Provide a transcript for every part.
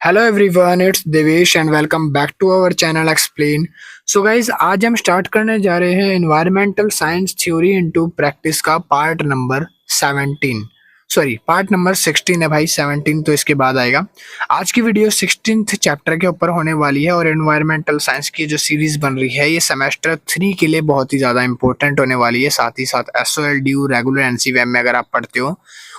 Hello everyone, it's Devesh and welcome back to our channel explain. So guys, आज हम start करने जा रहे हैं environmental science theory into practice का part number 17। Sorry, part number 16 है भाई, 17 तो इसके बाद आएगा। आज की वीडियो 16th चैप्टर के ऊपर होने वाली है और एनवायरमेंटल साइंस की जो सीरीज बन रही है ये सेमेस्टर 3 के लिए बहुत ही ज़्यादा इंपॉर्टेंट होने वाली है। साथ ही साथ एसओएल ड्यू रेगुलर एनसीवीएम में अगर आप पढ़ते हो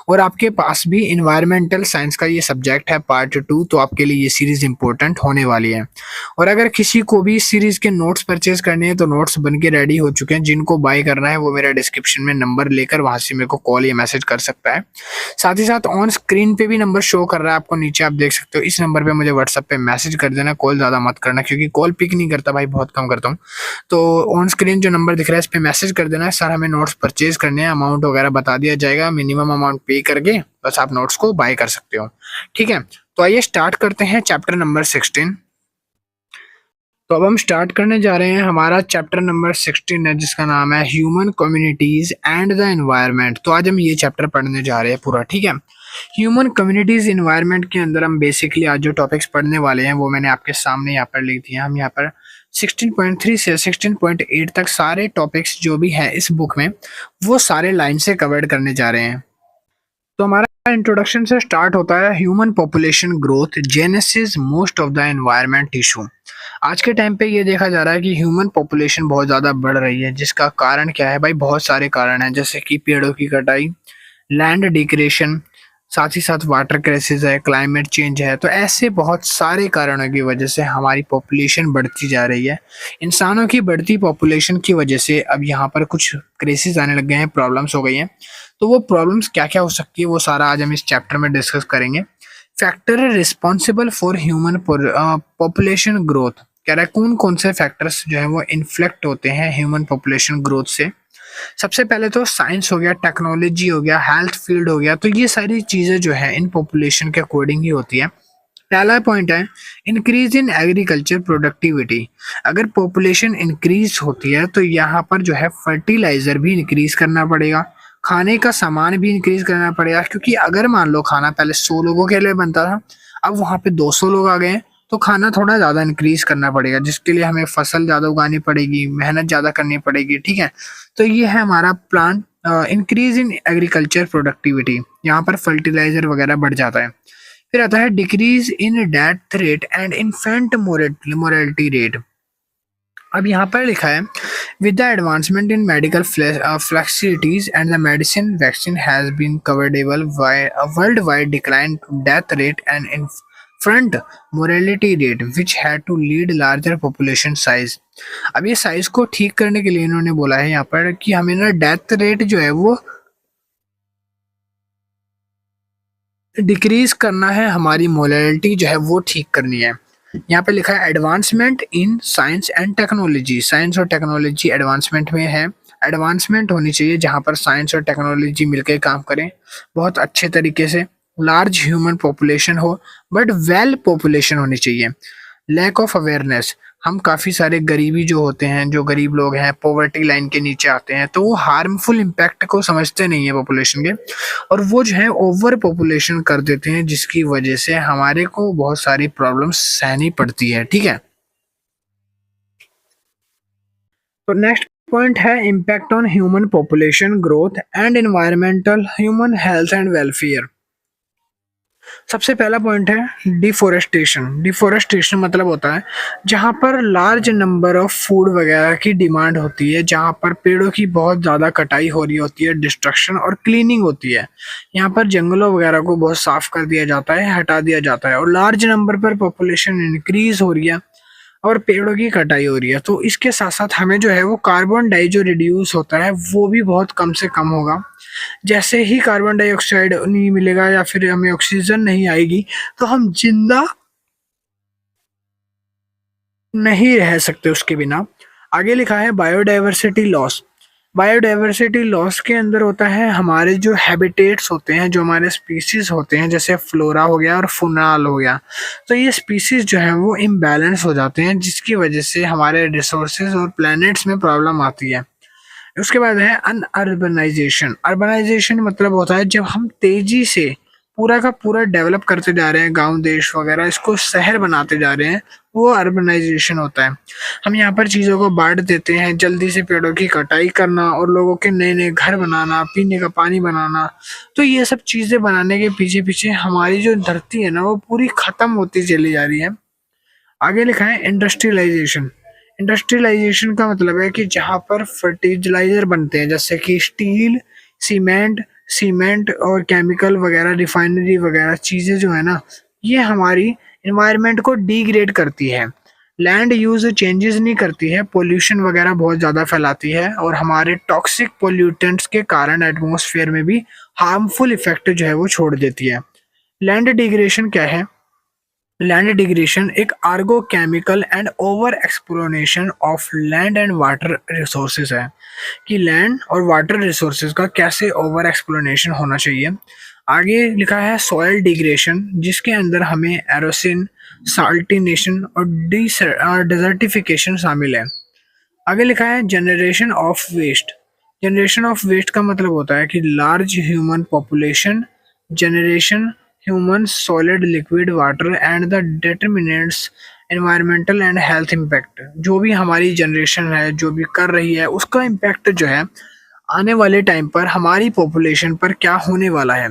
और आपके पास भी इन्वायरमेंटल साइंस का ये सब्जेक्ट है पार्ट 2, तो आपके लिए ये सीरीज इंपॉर्टेंट होने वाली है। और अगर किसी को भी इस सीरीज के नोट्स परचेज करने हैं तो नोट्स बन के रेडी हो चुके हैं। जिनको बाय करना है वो मेरा डिस्क्रिप्शन में नंबर लेकर वहां से मेरे को कॉल या मैसेज कर सकता है। साथ ही साथ ऑन स्क्रीन पे भी नंबर शो कर रहा है आपको, नीचे आप देख सकते हो। इस नंबर पे मुझे व्हाट्सएप पे मैसेज कर देना, कॉल ज़्यादा मत करना क्योंकि कॉल पिक नहीं करता भाई, बहुत कम करता हूँ। तो ऑन स्क्रीन जो नंबर दिख रहा है इस पे मैसेज कर देना है, सर हमें नोट्स परचेज करने हैं, अमाउंट वगैरह बता दिया जाएगा, मिनिमम अमाउंट पे करके बस आप नोट्स को बाय कर सकते हो। ठीक है, तो आइए स्टार्ट करते हैं चैप्टर नंबर 16। तो अब हम स्टार्ट करने जा रहे हैं, हमारा चैप्टर नंबर 16 है जिसका नाम है human communities and the environment. तो आज हम ये चैप्टर पढ़ने जा रहे हैं पूरा। ठीक है, ह्यूमन कम्युनिटीज इन्वायरमेंट के अंदर हम बेसिकली आज जो टॉपिक्स पढ़ने वाले हैं वो मैंने आपके सामने यहाँ पर लिख दिए हैं। हम यहाँ पर 16.3 से 16.8 तक सारे टॉपिक्स जो भी है इस बुक में वो सारे लाइन से कवर करने जा रहे हैं। तो हमारा इंट्रोडक्शन से स्टार्ट होता है human population growth genesis most of the environment issue. आज के टाइम पे ये देखा जा रहा है कि ह्यूमन पॉपुलेशन बहुत ज़्यादा बढ़ रही है, जिसका कारण क्या है भाई? बहुत सारे कारण हैं, जैसे कि पेड़ों की कटाई, लैंड डिग्रेडेशन, साथ ही साथ वाटर क्राइसिस है, क्लाइमेट चेंज है। तो ऐसे बहुत सारे कारणों की वजह से हमारी पॉपुलेशन बढ़ती जा रही है। इंसानों की बढ़ती पॉपुलेशन की वजह से अब यहाँ पर कुछ क्राइसिस आने लग गए हैं, प्रॉब्लम्स हो गई हैं। तो वो प्रॉब्लम्स क्या क्या हो सकती है वो सारा आज हम इस चैप्टर में डिस्कस करेंगे। Factor responsible for human population growth, कह रहा है कौन कौन से फैक्टर्स जो है वो इन्फ्लेक्ट होते हैं ह्यूमन पॉपुलेशन ग्रोथ से। सबसे पहले तो साइंस हो गया, टेक्नोलॉजी हो गया, हेल्थ फील्ड हो गया। तो ये सारी चीज़ें जो है इन पॉपुलेशन के अकॉर्डिंग ही होती है। पहला पॉइंट है इंक्रीज इन एग्रीकल्चर प्रोडक्टिविटी। अगर पॉपुलेशन इंक्रीज होती है तो यहाँ पर जो है फर्टिलाइजर भी इंक्रीज करना पड़ेगा, खाने का सामान भी इंक्रीज करना पड़ेगा। क्योंकि अगर मान लो खाना पहले 100 लोगों के लिए बनता था, अब वहाँ पे 200 लोग आ गए हैं, तो खाना थोड़ा ज़्यादा इंक्रीज करना पड़ेगा, जिसके लिए हमें फसल ज़्यादा उगानी पड़ेगी, मेहनत ज़्यादा करनी पड़ेगी। ठीक है, तो ये है हमारा plan increase in agriculture productivity. यहाँ पर फर्टिलाइजर वगैरह बढ़ जाता है। फिर आता है decrease in death rate and infant mortality rate. अब यहाँ पर लिखा है with the advancement in medical facilities and the medicine vaccine has been coverable world wide decline death rate and infant mortality rate which had to lead larger population size. अब ये size को ठीक करने के लिए इन्होंने बोला है यहाँ पर कि हमें ना डेथ रेट जो है वो डिक्रीज करना है, हमारी मोरालिटी जो है वो ठीक करनी है। यहाँ पे लिखा है advancement in science and technology. Science और टेक्नोलॉजी एडवांसमेंट में है। एडवांसमेंट होनी चाहिए जहाँ पर साइंस और टेक्नोलॉजी मिलकर काम करें बहुत अच्छे तरीके से। लार्ज ह्यूमन पॉपुलेशन हो बट वेल पॉपुलेशन होनी चाहिए। लैक ऑफ अवेयरनेस, हम काफ़ी सारे गरीबी जो होते हैं, जो गरीब लोग हैं पॉवर्टी लाइन के नीचे आते हैं, तो वो हार्मफुल इम्पैक्ट को समझते नहीं है पॉपुलेशन के, और वो जो है ओवर पॉपुलेशन कर देते हैं, जिसकी वजह से हमारे को बहुत सारी प्रॉब्लम्स सहनी पड़ती है। ठीक है, तो नेक्स्ट पॉइंट है impact on human population growth and environmental human health and welfare. सबसे पहला पॉइंट है डिफोरेस्टेशन। डिफोरेस्टेशन मतलब होता है जहाँ पर लार्ज नंबर ऑफ फूड वगैरह की डिमांड होती है, जहाँ पर पेड़ों की बहुत ज़्यादा कटाई हो रही होती है, डिस्ट्रक्शन और क्लीनिंग होती है। यहाँ पर जंगलों वगैरह को बहुत साफ कर दिया जाता है, हटा दिया जाता है, और लार्ज नंबर पर पॉपुलेशन इंक्रीज हो रही है और पेड़ों की कटाई हो रही है। तो इसके साथ साथ हमें जो है वो कार्बन डाई जो रिड्यूस होता है वो भी बहुत कम से कम होगा। जैसे ही कार्बन डाइऑक्साइड नहीं मिलेगा या फिर हमें ऑक्सीजन नहीं आएगी तो हम जिंदा नहीं रह सकते उसके बिना। आगे लिखा है बायोडाइवर्सिटी लॉस। बायोडाइवर्सिटी लॉस के अंदर होता है हमारे जो हैबिटेट्स होते हैं, जो हमारे स्पीसीज होते हैं, जैसे फ्लोरा हो गया और फुनाल हो गया। तो ये स्पीसीज जो है वो इम्बैलेंस हो जाते हैं, जिसकी वजह से हमारे रिसोर्सेज और प्लैनेट्स में प्रॉब्लम आती है। उसके बाद है अनअर्बनाइजेशन। अर्बनाइजेशन मतलब होता है जब हम तेजी से पूरा का पूरा डेवलप करते जा रहे हैं, गांव देश वगैरह इसको शहर बनाते जा रहे हैं, वो अर्बनाइजेशन होता है। हम यहाँ पर चीज़ों को बांट देते हैं, जल्दी से पेड़ों की कटाई करना और लोगों के नए नए घर बनाना, पीने का पानी बनाना। तो ये सब चीज़ें बनाने के पीछे पीछे हमारी जो धरती है ना वो पूरी खत्म होती चली जा रही है। आगे लिखा है इंडस्ट्रियलाइजेशन। इंडस्ट्रियलाइजेशन का मतलब है कि जहाँ पर फर्टिलाइजर बनते हैं, जैसे कि स्टील, सीमेंट सीमेंट और केमिकल वगैरह, रिफाइनरी वगैरह चीज़ें जो है ना, ये हमारी इन्वायरमेंट को डिग्रेड करती है। लैंड यूज चेंजेस नहीं करती है, पोल्यूशन वगैरह बहुत ज़्यादा फैलाती है और हमारे टॉक्सिक पोल्यूटेंट्स के कारण एटमॉस्फेयर में भी हार्मफुल इफेक्ट जो है वो छोड़ देती है। लैंड डिग्रेडेशन क्या है? लैंड डिग्रेडेशन एक आर्गो chemical and over exploitation of land and water resources है, कि लैंड और वाटर रिसोर्सेज का कैसे ओवर एक्सप्लोनेशन होना चाहिए। आगे लिखा है सॉइल डिग्रेडेशन, जिसके अंदर हमें एरोसिन, साल्टिनेशन और डेजर्टिफिकेशन शामिल है। आगे लिखा है generation of waste. Generation of waste का मतलब होता है कि large human population generation human solid liquid water and the determinants environmental and health impact। जो भी हमारी जनरेशन है जो भी कर रही है उसका इम्पैक्ट जो है आने वाले टाइम पर हमारी पॉपुलेशन पर क्या होने वाला है।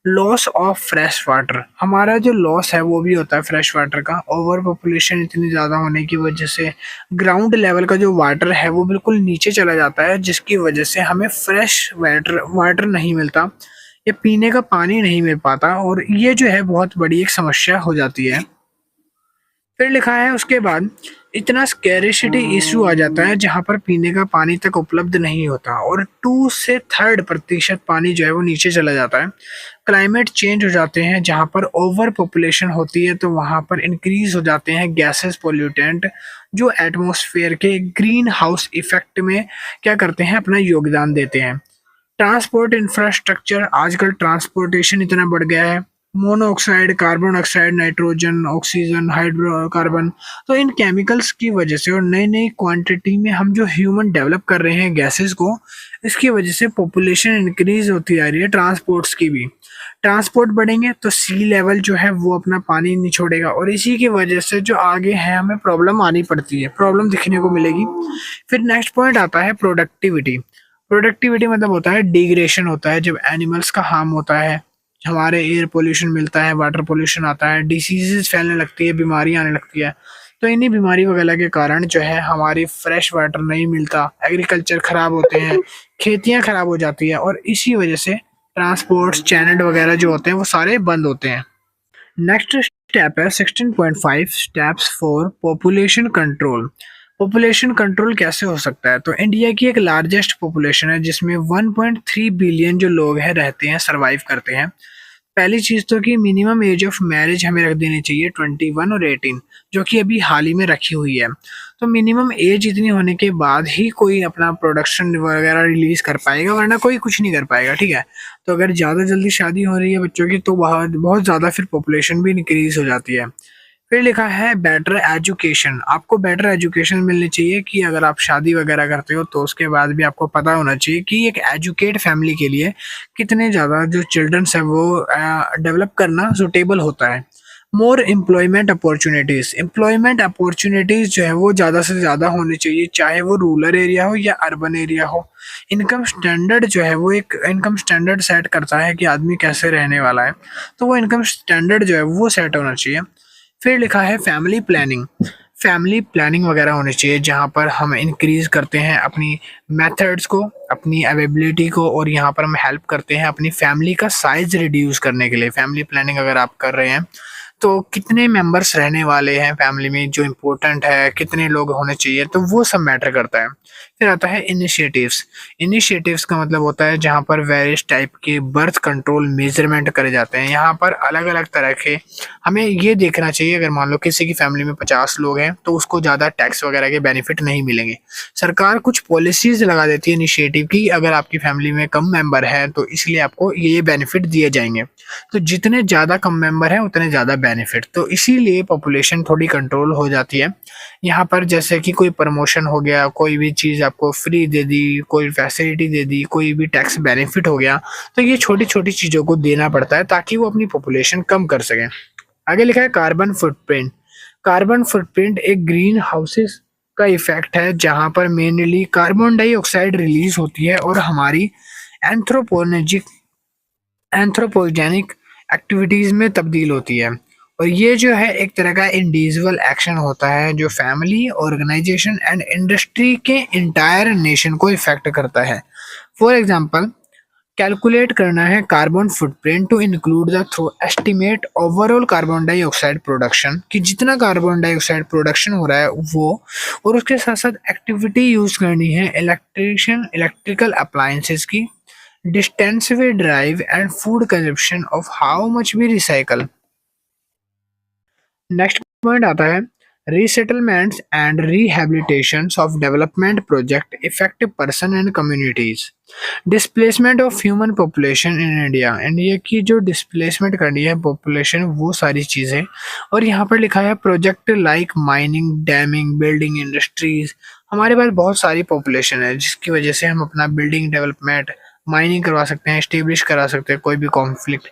लॉस ऑफ फ्रेश वाटर, हमारा जो लॉस है वो भी होता है फ्रेश वाटर का। ओवर पॉपुलेशन इतनी ज़्यादा होने की वजह से ग्राउंड लेवल का जो वाटर है वो बिल्कुल नीचे चला जाता है, जिसकी वजह से हमें फ्रेश वाटर नहीं मिलता या पीने का पानी नहीं मिल पाता, और ये जो है बहुत बड़ी एक समस्या हो जाती है। फिर लिखा है उसके बाद इतना स्कैरिसिटी इशू आ जाता है जहाँ पर पीने का पानी तक उपलब्ध नहीं होता और 2 से 3% पानी जो है वो नीचे चला जाता है। क्लाइमेट चेंज हो जाते हैं, जहाँ पर ओवर पॉपुलेशन होती है तो वहाँ पर इंक्रीज हो जाते हैं गैसेस, पोल्यूटेंट, जो एटमॉस्फेयर के ग्रीन हाउस इफेक्ट में क्या करते हैं, अपना योगदान देते हैं। ट्रांसपोर्ट इंफ्रास्ट्रक्चर, आजकल ट्रांसपोर्टेशन इतना बढ़ गया है, monoxide, carbon oxide, nitrogen, oxygen, hydrocarbon, तो इन केमिकल्स की वजह से और नई नई क्वांटिटी में हम जो ह्यूमन डेवलप कर रहे हैं गैसेस को, इसकी वजह से पॉपुलेशन इंक्रीज होती जा रही है, ट्रांसपोर्ट्स की भी। ट्रांसपोर्ट बढ़ेंगे तो सी लेवल जो है वो अपना पानी नहीं छोड़ेगा और इसी की वजह से जो आगे है हमें प्रॉब्लम आनी पड़ती है, प्रॉब्लम दिखने को मिलेगी। फिर नेक्स्ट पॉइंट आता है प्रोडक्टिविटी। प्रोडक्टिविटी मतलब होता है डिग्रेडेशन होता है, जब एनिमल्स का हार्म होता है, हमारे एयर पोल्यूशन मिलता है, वाटर पोल्यूशन आता है, डिसीजेस फैलने लगती है, बीमारी आने लगती है। तो इन्हीं बीमारी वगैरह के कारण जो है हमारी फ्रेश वाटर नहीं मिलता, एग्रीकल्चर खराब होते हैं, खेतियाँ खराब हो जाती है और इसी वजह से ट्रांसपोर्ट्स चैनल वगैरह जो होते हैं वो सारे बंद होते हैं। नेक्स्ट स्टेप है 16.5 steps for population control. Population control कैसे हो सकता है? तो इंडिया की एक लार्जेस्ट पॉपुलेशन है जिसमें 1.3 बिलियन जो लोग हैं रहते हैं, सरवाइव करते हैं। पहली चीज़ तो कि मिनिमम एज ऑफ मैरिज हमें रख देनी चाहिए 21 और 18, जो कि अभी हाल ही में रखी हुई है। तो मिनिमम एज इतनी होने के बाद ही कोई अपना प्रोडक्शन वगैरह रिलीज कर पाएगा, वरना कोई कुछ नहीं कर पाएगा, ठीक है। तो अगर ज़्यादा जल्दी शादी हो रही है बच्चों की तो बहुत बहुत ज़्यादा फिर पॉपुलेशन भी इंक्रीज हो जाती है। फिर लिखा है बेटर एजुकेशन। आपको बेटर एजुकेशन मिलनी चाहिए कि अगर आप शादी वगैरह करते हो तो उसके बाद भी आपको पता होना चाहिए कि एक एजुकेट फैमिली के लिए कितने ज़्यादा जो चिल्ड्रंस है वो डेवलप करना सुटेबल होता है। More employment opportunities, employment opportunities जो है वो ज़्यादा से ज़्यादा होनी चाहिए, चाहे वो रूरल एरिया हो या अर्बन एरिया हो। इनकम स्टैंडर्ड जो है वो एक इनकम स्टैंडर्ड सेट करता है कि आदमी कैसे रहने वाला है, तो वो इनकम स्टैंडर्ड जो है वो सेट होना चाहिए। फिर लिखा है फैमिली प्लानिंग। फैमिली प्लानिंग वगैरह होनी चाहिए जहाँ पर हम इंक्रीज़ करते हैं अपनी मेथड्स को, अपनी अवेबिलिटी को, और यहाँ पर हम हेल्प करते हैं अपनी फैमिली का साइज़ रिड्यूस करने के लिए। फैमिली प्लानिंग अगर आप कर रहे हैं तो कितने मेंबर्स रहने वाले हैं फैमिली में जो इम्पोर्टेंट है, कितने लोग होने चाहिए, तो वो सब मैटर करता है। फिर आता है इनिशिएटिव्स। इनिशिएटिव्स का मतलब होता है जहाँ पर वेरियस टाइप के बर्थ कंट्रोल मेजरमेंट करे जाते हैं। यहाँ पर अलग अलग तरह के हमें ये देखना चाहिए, अगर मान लो किसी की फैमिली में 50 लोग हैं तो उसको ज़्यादा टैक्स वगैरह के बेनिफिट नहीं मिलेंगे। सरकार कुछ पॉलिसीज़ लगा देती है इनिशिएटिव की, अगर आपकी फैमिली में कम मेंबर है तो इसलिए आपको ये बेनिफिट दिए जाएंगे। तो जितने ज़्यादा कम मेंबर हैं उतने ज़्यादा बेनिफिट, तो इसीलिए पॉपुलेशन थोड़ी कंट्रोल हो जाती है। यहाँ पर जैसे कि कोई प्रमोशन हो गया, कोई भी चीज़ आपको फ्री दे दी, कोई फैसिलिटी दे दी, कोई भी टैक्स बेनिफिट हो गया, तो ये छोटी-छोटी चीज़ों को देना पड़ता है ताकि वो अपनी पॉपुलेशन कम कर सकें। आगे लिखा है कार्बन फुटप्रिंट। कार्बन फुटप्रिंट एक ग्रीन हाउसेस का इफेक्ट है जहाँ पर मेनली कार्बन डाइऑक्साइड रिलीज होती है और हमारी एंथ्रोपोजेनिक एंथ्रोपोजेनिक एक्टिविटीज में तब्दील होती है। और ये जो है एक तरह का इंडिविजुअल एक्शन होता है जो फैमिली, ऑर्गेनाइजेशन एंड इंडस्ट्री के इंटायर नेशन को इफेक्ट करता है। फॉर एग्जांपल, कैलकुलेट करना है carbon footprint to include the through estimate overall carbon dioxide production, कि जितना कार्बन डाइऑक्साइड प्रोडक्शन हो रहा है वो, और उसके साथ साथ एक्टिविटी यूज करनी है इलेक्ट्रिकल अप्लायंसेस की, distance we drive and food consumption of how much we recycle. Next point आता है resettlements and rehabilitations of development project effective person and communities. Displacement of human population in India, India की जो displacement करनी है population, वो सारी चीज़ें। और यहाँ पर लिखा है project like mining, damming, building industries. हमारे पास बहुत सारी पॉपुलेशन है जिसकी वजह से हम अपना बिल्डिंग डेवलपमेंट, माइनिंग करवा सकते हैं, एस्टेब्लिश करा सकते हैं कोई भी कॉन्फ्लिक्ट,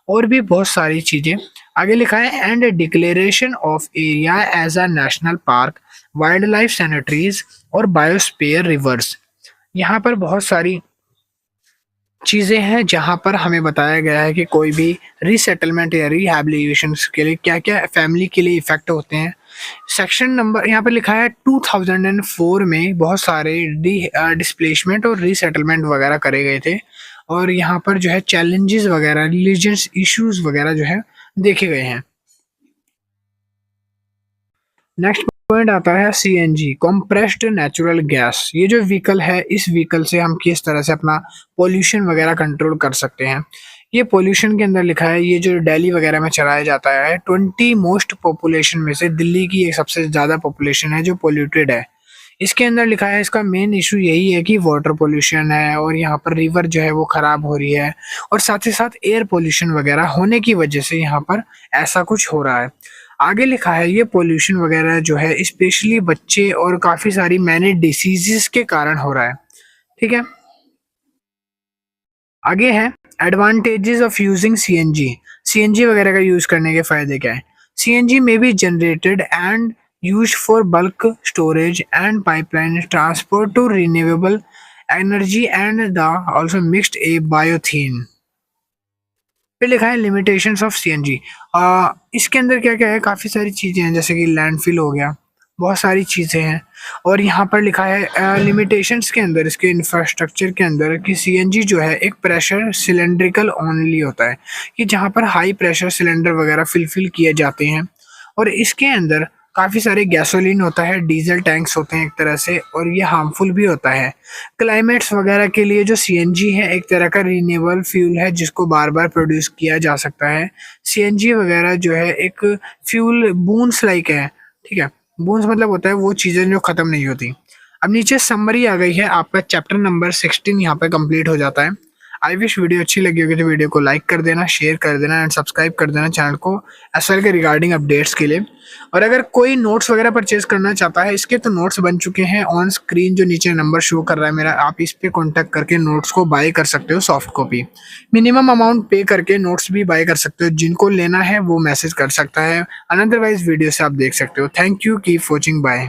और भी बहुत सारी चीज़ें। आगे लिखा है and declaration of area as a national park, wild life sanctuaries और बायोस्फीयर रिवर्स। यहाँ पर बहुत सारी चीज़ें हैं जहाँ पर हमें बताया गया है कि कोई भी रीसेटलमेंट या रिहैबिलिटेशन के लिए क्या क्या फैमिली के लिए इफेक्ट होते हैं। सेक्शन नंबर यहाँ पर लिखा है 2004 में बहुत सारे डिस्प्लेसमेंट और रीसेटलमेंट वगैरह करे गए थे, और यहाँ पर जो है चैलेंजेस वगैरह, रिलीजियस इश्यूज वगैरह जो है देखे गए हैं। नेक्स्ट पॉइंट आता है सीएनजी, कंप्रेस्ड नेचुरल गैस। ये जो व्हीकल है, इस व्हीकल से हम किस तरह से अपना पोल्यूशन वगैरह कंट्रोल कर सकते हैं। ये पोल्यूशन के अंदर लिखा है, ये जो दिल्ली वगैरह में चलाया जाता है, 20 मोस्ट पॉपुलेशन में से दिल्ली की एक सबसे ज़्यादा पॉपुलेशन है जो पोल्यूटेड है। इसके अंदर लिखा है इसका मेन इशू यही है कि वाटर पोल्यूशन है, और यहाँ पर रिवर जो है वो ख़राब हो रही है, और साथ ही साथ एयर पोल्यूशन वगैरह होने की वजह से यहाँ पर ऐसा कुछ हो रहा है। आगे लिखा है ये पोल्यूशन वगैरह जो है स्पेशली बच्चे और काफ़ी सारी मैनी डिसीजेस के कारण हो रहा है। ठीक है, आगे है advantages of using CNG. CNG वगैरह का यूज़ करने के फ़ायदे क्या है। सीएनजी में be generated and used for bulk storage and pipeline transport to renewable energy and the also mixed a bioethane। फिर लिखा है लिमिटेशंस ऑफ सीएनजी। इसके अंदर क्या क्या है, काफ़ी सारी चीज़ें हैं जैसे कि लैंडफिल हो गया, बहुत सारी चीज़ें हैं। और यहाँ पर लिखा है लिमिटेशंस के अंदर, इसके इंफ्रास्ट्रक्चर के अंदर, कि सीएनजी जो है एक प्रेशर सिलेंड्रिकल ओनली होता है, कि जहाँ पर हाई प्रेशर सिलेंडर वगैरह फिल किए जाते हैं। और इसके अंदर काफ़ी सारे गैसोलीन होता है, डीजल टैंक्स होते हैं एक तरह से, और ये हार्मफुल भी होता है। क्लाइमेट्स वगैरह के लिए जो सीएनजी है एक तरह का रिन्यूएबल फ्यूल है जिसको बार बार प्रोड्यूस किया जा सकता है। सीएनजी वगैरह जो है एक फ्यूल बूंस लाइक है। ठीक है, बूंस मतलब होता है वो चीज़ें जो ख़त्म नहीं होती। अब नीचे समरी आ गई है, आपका चैप्टर नंबर 16 यहाँ पे कंप्लीट हो जाता है। आई विश वीडियो अच्छी लगी होगी तो वीडियो को लाइक कर देना, शेयर कर देना एंड सब्सक्राइब कर देना चैनल को एसएल के रिगार्डिंग अपडेट्स के लिए। और अगर कोई नोट्स वगैरह परचेज करना चाहता है, इसके तो नोट्स बन चुके हैं ऑन स्क्रीन, जो नीचे नंबर शो कर रहा है मेरा, आप इस पे कॉन्टैक्ट करके नोट्स को बाय कर सकते हो सॉफ्ट कॉपी। मिनिमम अमाउंट पे करके नोट्स भी बाय कर सकते हो, जिनको लेना है वो मैसेज कर सकता है, अनदरवाइज वीडियो से आप देख सकते हो। Thank you, keep watching, bye.